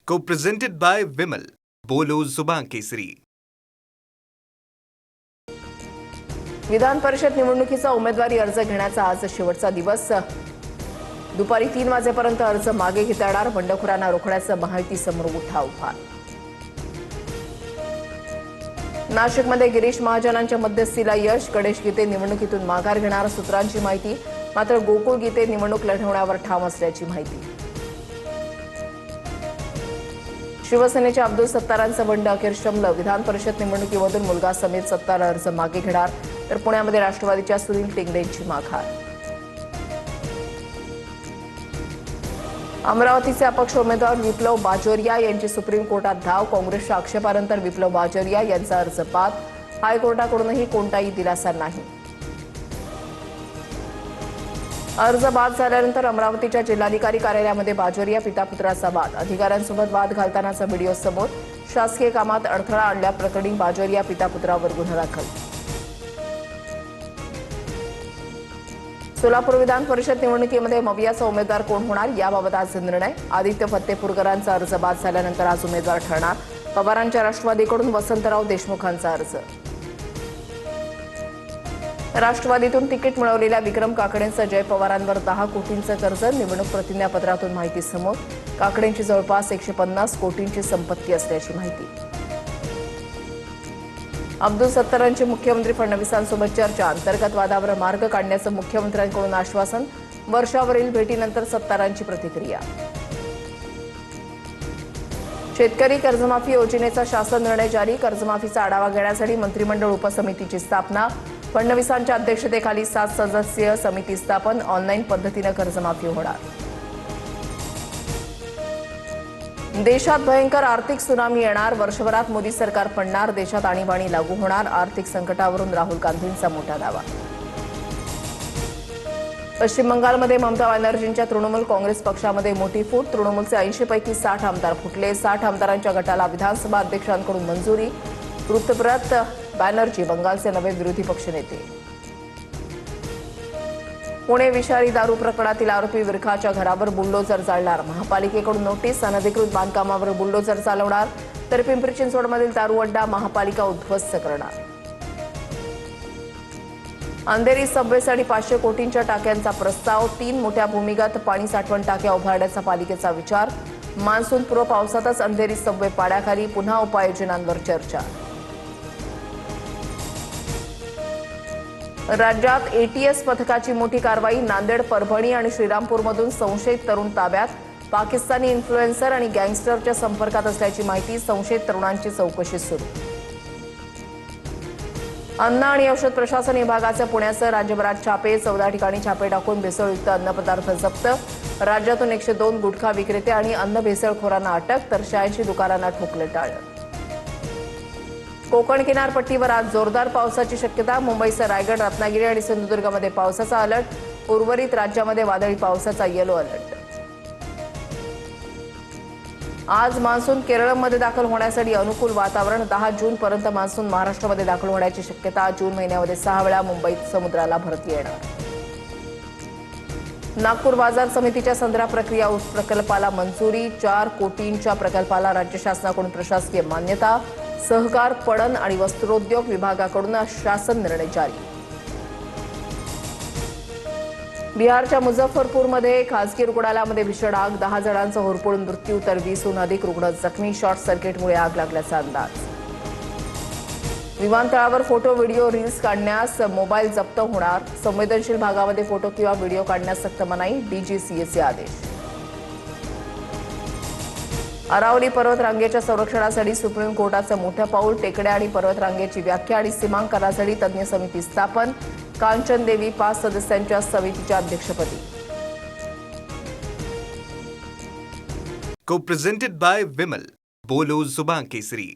Co-presented by Vimal. बोलो जुबान केसरी. विधान परिषद निवडणुकीचा उमेदवारी अर्ज घेण्याचा आज शेवटचा दिवस. दुपारी 3 वाजेपर्यंत अर्ज मागे घेता येणार. बंडखोरांना रोखण्याचं महायुतीसमोर मोठा आव्हान. नाशिकमध्ये गिरीश महाजनांच्या मध्यस्थीला यश. गणेश गीते निवडणुकीतून माघार घेणार. सूत्रांची माहिती. मात्र गोकुळ गीते निवडणूक लढवण्यावर ठाम असल्याची माहिती. शिवसेनेच्या अब्दुल सत्तारांचं बंड अखेर शमलं. विधान परिषद निवडणुकीमधून मुलगा समीर सत्तार अर्ज मागे घेणार. तर पुण्यामध्ये राष्ट्रवादीच्या सुनील टिंगरेंची माघार. अमरावतीचे अपक्ष उमेदवार विप्लव बाजोरिया यांची सुप्रीम कोर्टात धाव. काँग्रेसच्या आक्षेपानंतर विप्लव बाजोरिया यांचा अर्ज बाद. हायकोर्टाकडूनही कोणताही दिलासा नाही. अर्ज बाद झाल्यानंतर अमरावतीच्या जिल्हाधिकारी कार्यालयामध्ये बाजोरिया पितापुत्राचा वाद. अधिकाऱ्यांसोबत वाद घालतानाचा व्हिडिओ समोर. शासकीय कामात अडथळा आणल्याप्रकरणी बाजोरिया पितापुत्रावर गुन्हा दाखल. सोलापूर विधान परिषद निवडणुकीमध्ये मवियाचा उमेदवार कोण होणार याबाबत आज निर्णय. आदित्य फत्तेपूरकरांचा अर्ज बाद झाल्यानंतर आज उमेदवार ठरणार. पवारांच्या राष्ट्रवादीकडून वसंतराव देशमुखांचा अर्ज. राष्ट्रवादीतून तिकीट मिळवलेल्या विक्रम काकडेंचं जय पवारांवर 10 कोटींचं कर्ज. निवडणूक प्रतिज्ञापत्रातून माहिती समोर. काकडेंची जवळपास 150 कोटींची संपत्ती असल्याची माहिती. अब्दुल सत्तारांची मुख्यमंत्री फडणवीसांसोबत चर्चा. अंतर्गत वादावर मार्ग काढण्याचं मुख्यमंत्र्यांकडून आश्वासन. वर्षावरील भेटीनंतर सत्तारांची प्रतिक्रिया. शेतकरी कर्जमाफी योजनेचा शासन निर्णय जारी. कर्जमाफीचा आढावा घेण्यासाठी मंत्रिमंडळ उपसमितीची स्थापना. फडणवीसांच्या अध्यक्षतेखाली 7 सदस्यीय समिती स्थापन. ऑनलाईन पद्धतीनं कर्जमाफी होणार. देशात भयंकर आर्थिक सुनामी येणार. वर्षभरात मोदी सरकार पडणार. देशात आणीबाणी लागू होणार. आर्थिक संकटावरून राहुल गांधींचा मोठा दावा. पश्चिम बंगालमध्ये ममता बॅनर्जींच्या तृणमूल काँग्रेस पक्षामध्ये मोठी फूट. तृणमूलचे 80 पैकी 60 आमदार फुटले. 60 आमदारांच्या गटाला विधानसभा अध्यक्षांकडून मंजुरी. वृत्तपत्रात बॅनर्जी बंगालचे नवे विरोधी पक्षनेते. पुणे विषारी दारू प्रकरणातील आरोपी विरखाच्या घरावर बुलडोझर जाळणार. महापालिकेकडून नोटीस. अनधिकृत बांधकामावर बुलडोझर चालवणार. तर पिंपरी चिंचवडमधील दारू अड्डा महापालिका उद्ध्वस्त करणार. अंधेरी सबवेसाठी 500 कोटींच्या टाक्यांचा प्रस्ताव. 3 मोठ्या भूमिगत पाणी साठवण टाक्या उभारण्याचा पालिकेचा विचार. मान्सूनपूर्व पावसातच अंधेरी सबवे पाण्याखाली. पुन्हा उपाययोजनांवर चर्चा. राज्यात एटीएस पथकाची मोठी कारवाई. नांदेड, परभणी आणि श्रीरामपूरमधून संशयित तरुण ताब्यात. पाकिस्तानी इन्फ्लुएन्सर आणि गँगस्टरच्या संपर्कात असल्याची माहिती. संशयित तरुणांची चौकशी सुरू. अन्न आणि औषध प्रशासन विभागाचे पुण्यासह राज्यभरात छापे. 14 ठिकाणी छापे टाकून भेसळयुक्त अन्नपदार्थ जप्त. राज्यातून 102 गुटखा विक्रेते आणि अन्न भेसळखोरांना अटक. तर 86 दुकानांना ठोकलं टाळलं. कोकण किनारपट्टीवर आज जोरदार पावसाची शक्यता. मुंबईसह रायगड, रत्नागिरी आणि सिंधुदुर्गमध्ये पावसाचा अलर्ट. उर्वरित राज्यामध्ये वादळी पावसाचा येलो अलर्ट. आज मान्सून केरळमध्ये दाखल होण्यासाठी अनुकूल वातावरण. 10 जूनपर्यंत मान्सून महाराष्ट्रामध्ये दाखल होण्याची शक्यता. जून महिन्यामध्ये 6 वेळा मुंबईत समुद्राला भरती येणार. नागपूर बाजार समितीच्या संत्रा प्रक्रिया प्रकल्पाला मंजुरी. 4 कोटींच्या प्रकल्पाला राज्य शासनाकडून प्रशासकीय मान्यता. सहकार, पणन आणि वस्त्रोद्योग विभागाकडून शासन निर्णय जारी. बिहारच्या मुझफ्फरपूरमध्ये खासगी रुग्णालयामध्ये भीषण आग. 10 जणांचा होरपळून मृत्यू तर 20हून अधिक रुग्ण जखमी. शॉर्ट सर्किटमुळे आग लागल्याचा अंदाज. विमानतळावर फोटो, व्हिडिओ, रील्स काढण्यास मोबाईल जप्त होणार. संवेदनशील भागामध्ये फोटो किंवा व्हिडिओ काढण्यास सक्त मनाई. डीजीसीएचे आदेश. अरावली पर्वतरांगेच्या संरक्षणासाठी सुप्रीम कोर्टाचं मोठं पाऊल. टेकड्या आणि पर्वतरांगेची व्याख्या आणि सीमांकनासाठी तज्ज्ञ समिती स्थापन. कांचन देवी 5 सदस्यांच्या समितीच्या अध्यक्षपदी. Co-presented by Vimal. बोलो जुबान केसरी.